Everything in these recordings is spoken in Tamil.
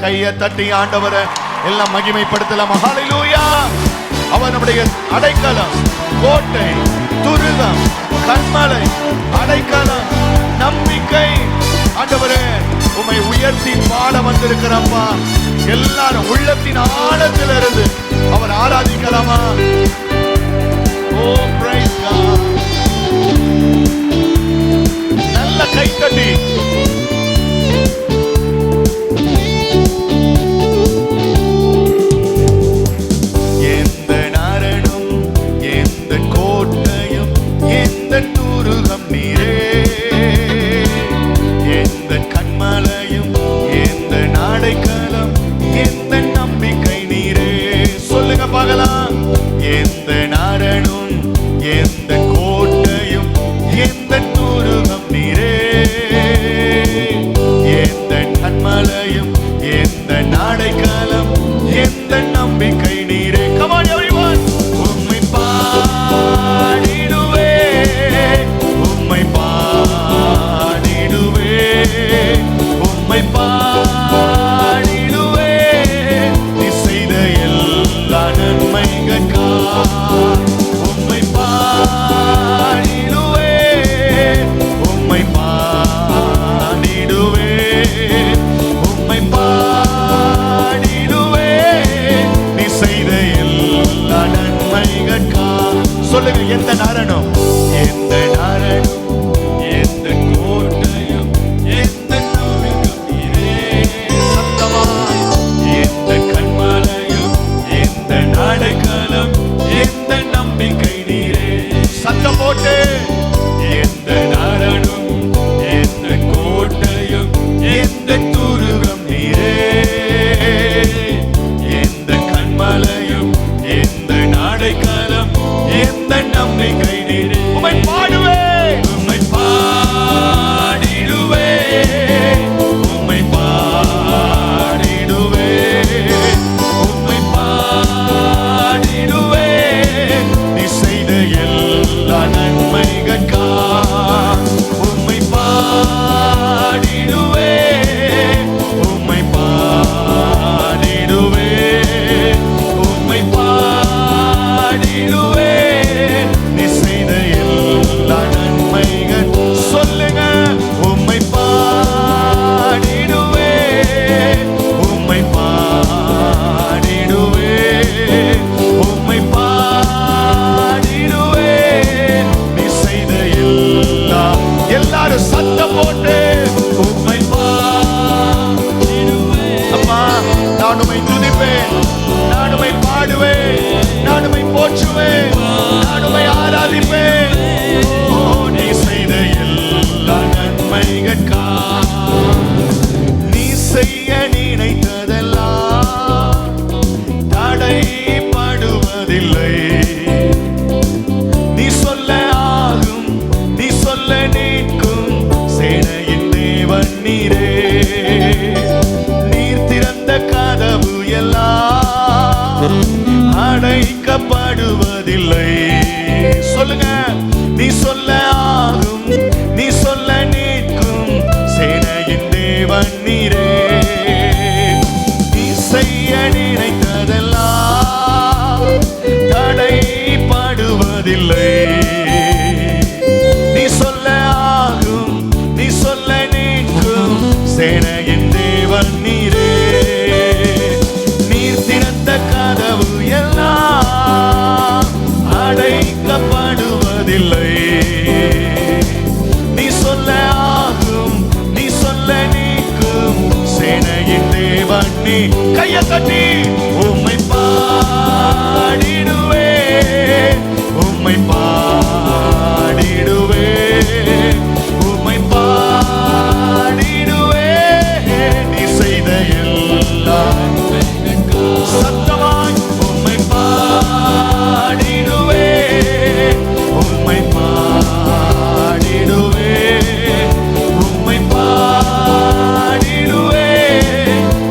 கையை தட்டி ஆண்டவரை எல்லாம் மகிமைப்படுத்தலாம். ஹல்லேலூயா. அவர் நம்முடைய அடைக்கலம், கோட்டை, துருகம், கன்மலை, அடைக்கலம், நம்பிக்கை. ஆண்டவரே உம்மை உயர்த்தி பாட வந்திருக்கிறப்பா. எல்லாரும் உள்ளத்தின் ஆழத்திலிருந்து அவர் ஆராதிக்கலாமா? ஓ பிரைஸ் காட். நல்ல கை தட்டி சொல்லுங்க. எந்த நாரணம், எந்த நாரணம், எந்த கோட்டையும், எந்த நம்பிக்கை நீரே. சத்தமாய் எந்த கன்மலையும், எந்த அடைக்கலம், எந்த நம்பிக்கை நீரே. சத்தம் போட்டு எந்த நாரணம், எந்த கோட்டையும், எந்த துருகம் நீரே. எந்த கன்மலையும், எந்த அடைக்கலம், எந்த நம்பிக்கை நீரே. உம்மை பாடுவேன், உம்மை பாடிடுவேன், உம்மை பாடிடுவேன், உம்மை பாடிடுவேன். நீ செய்த எல்லா நன்மைகளுக்காக உம்மை பாடிடுவேன், உம்மை பாடிடுவேன், உம்மை பாடிடுவேன். நீ செய்த எல்லா நன்மைகள். சொல்லுங்க. உம்மை பாடிடுவேன், உம்மை பாடிடுவேன், உம்மை பாடிடுவேன். நீ செய்த எல்லாரும் சத்தம் போட்டு உம்மை பாடிடுவேன். அப்பா, நான் உம்மை துதிப்பேன், நான் உம்மை பாடுவேன், நான் உம்மை போற்றுவேன், நான் உம்மை ஆராதிப்பேன். ஓ, நீ செய்த எல்லா நன்மைகளுக்காக நீ செய்ய நினைத்ததெல்லாம் தடைபடுவதில்லை. நீ சொல்ல ஆகும், நீ சொல்ல நீக்கும் சேனையின் தேவன் நீரே. நீர் திறந்த கதவு எல்லாம் அடைக்கப்படுவதில்லை. சொல்லுங்க. நீ சொல்ல ஆகும், நீ சொல்ல நீக்கும் சேனையின் தேவன் நீரே. நீ செய்ய நினைத்ததெல்லாம் தடைபடுவதில்லை. நீ சொல்ல ஆகும், நீ சொல்ல நீக்கும் சேனையின் தேவன் நீரே. நீர் திறந்த கதவு எல்லாம் அடைக்கப்படுவதில்லை. நீ சொல்ல ஆகும், நீ சொல்ல நீக்கும் சேனையின் தேவன் நீ. கையை தட்டி உம்மை பாடிடுவேன், உம்மை பாடிடுவேன், உம்மை பாடிடுவேன். நீ செய்த எல்லா சத்தமாய் உம்மை பாடிடுவேன், உம்மை பாடிடுவேன், உம்மை பாடிடுவேன்.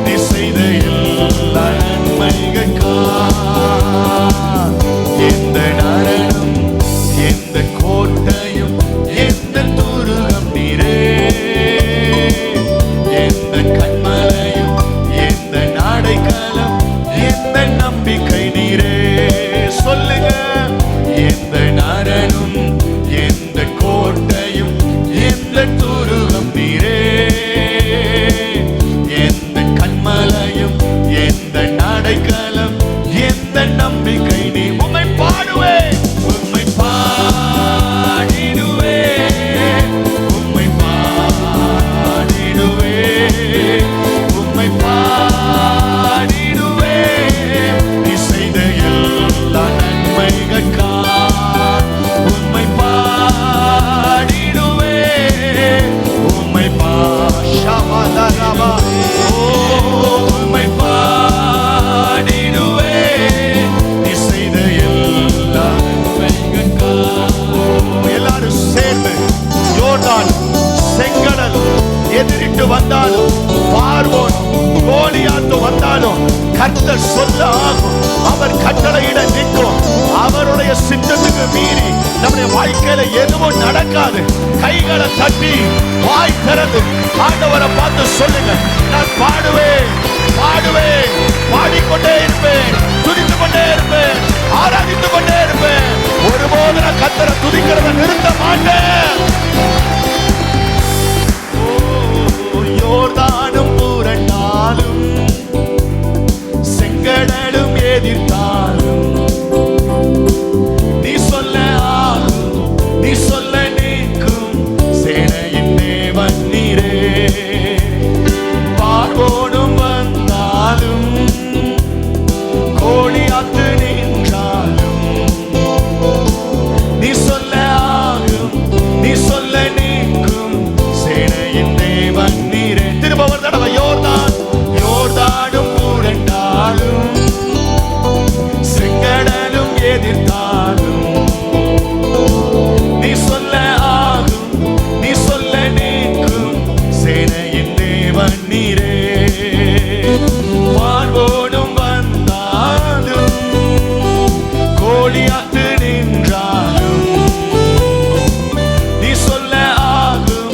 நீ செய்த எல்லா நன்மைகளுக்காக நீ செய்த எல்லா நன்மைகளுக்கா உம்மை பாடிடுவே உம்மை பாஷாமதரபா உம்மை பாடிடுவே நீ செய்த எல்லா நன்மைகளுக்கா. எல்லாரும் சேர்ந்து யோர்தான் செங்கடல் எதிரிட்டு வந்தாலும் பார்வோன் கோலியாத்து வந்தாலும் கர்த்தர் சொல்ல ஆகும், அவர் கட்டளையிட நிற்கும். அவருடைய சித்தத்துக்கு மீறி நம்முடைய வாழ்க்கையில எதுவும் நடக்காது. கைகளை தட்டி வாய் திறந்து ஆண்டவரை பார்த்து சொல்லுங்க, நான் பாடுவேன் பாடுவேன் பாடிக்கொண்டே இருப்பேன், துதித்துக் கொண்டே இருப்பேன், ஆராதித்துக் கொண்டே இருப்பேன். ஒருபோது நான் கர்த்தரை துதிக்கிறத நிறுத்த மாட்டேன். யோர்தானும் புரண்டாலும் செங்கடலும் எதிர்த்தாலும் நீ சொல்ல ஆகும், நீ சொல்ல நீக்கும் சேனையின் தேவன் நீரே. பார்வோனும் வந்தாலும் கோலியாத்து நின்றாலும் நீ சொல்ல ஆகும், நீ சொல்ல நீக்கும் சேனையின் தேவன் நீரே. திரும்ப ஒரு தடவை யோர்தான் யோர்தானும் புரண்டாலும் செங்கடலும் எதிர்த்தாலும் நீ சொல்ல ஆகும், நீ சொல்ல நீக்கும் சேனையின் தேவன் நீரே. பார்வோனும் வந்தாலும் கோலியாத்து நின்றாலும் நீ சொல்ல ஆகும்,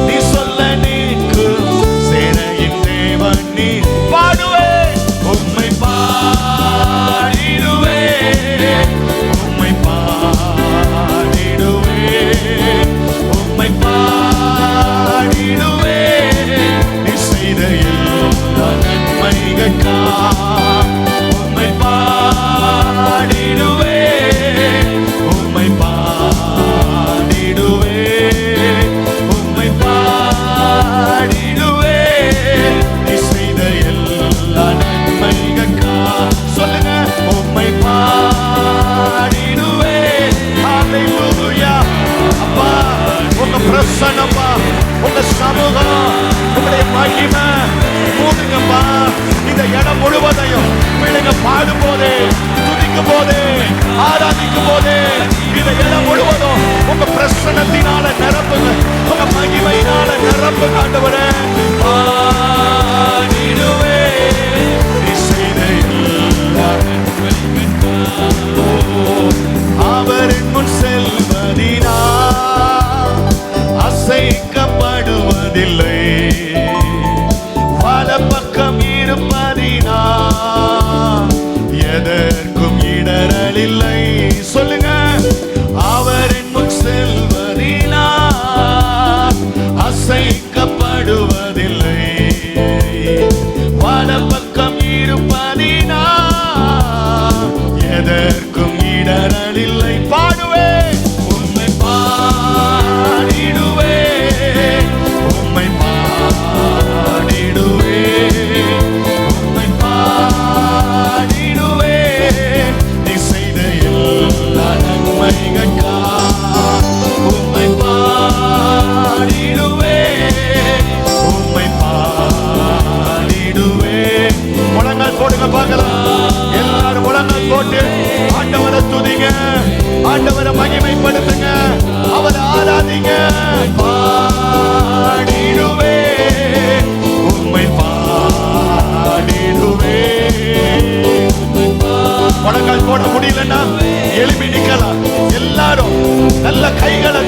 நீ சொல்ல நீக்கும் சேனையின் தேவன் நீ. பாடுவேன் உம்மை பாடிடுவே உம்மை பாடிடுவே உம்மை பாடிடுவே நீ செய்த எல்லா நன்மைகளுக்கா உம்மை பாடிடுவே உம்மை பாடிடுவே உம்மை பாடிடுவே நீ செய்த எல்லா நன்மைகளுக்கா. சொல்லுங்க, உம்மை பாடிடுவே. ஹல்லேலூயா. அப்பா, உங்க பிரசன்னப்பா, உங்க சமூகம், உங்களுடைய மகிமை மூடுங்கப்பா. இந்த இடம் முழுவதையும் பிள்ளைங்க பாடும் போதே, துதிக்கும் போதே, ஆராதிக்கும் போதே இந்த இடம் முழுவதும் உங்க பிரசன்னத்தினால நிரப்புங்க, உங்க மகிமையினால நிரப்புங்க ஆண்டவரே. பாடிடுவே நீ செய்த எல்லா நன்மைகளுக்கா. அவரின் முன் செல்வதினா அசைக்கப்படுவதில்லை, வலப்பக்கம் இருப்பதினா எதற்கும் இடரலில்லை. சொல்லுங்க, அவரின் முன் செல்வதினா அசைக்கப்படுவதில்லை, வலப்பக்கம் இருப்பதினா எதற்கும் இடரலில்லை. பாடுவே உம்மை பாடிடுவே உம்மை பாடிடுவே உம்மை பாடிடுவே நீ செய்த எல்லா நன்மைகளுக்கா உம்மை பாடிடுவே உம்மை பாடிடுவே. முழங்கால் போடுங்க பார்க்கலாம். எல்லாரும் முழங்கால் போட்டு ஆண்டவரை துதிங்க, ஆண்டவரை மகிமைப்படுத்துங்க, அவரை ஆராதிங்க. பாடிடுவே உம்மை பாடிடுவே. முழங்கால் போட முடியலன்னா எழுப்பி நிக்கலாம். எல்லாரும் நல்ல கைகளை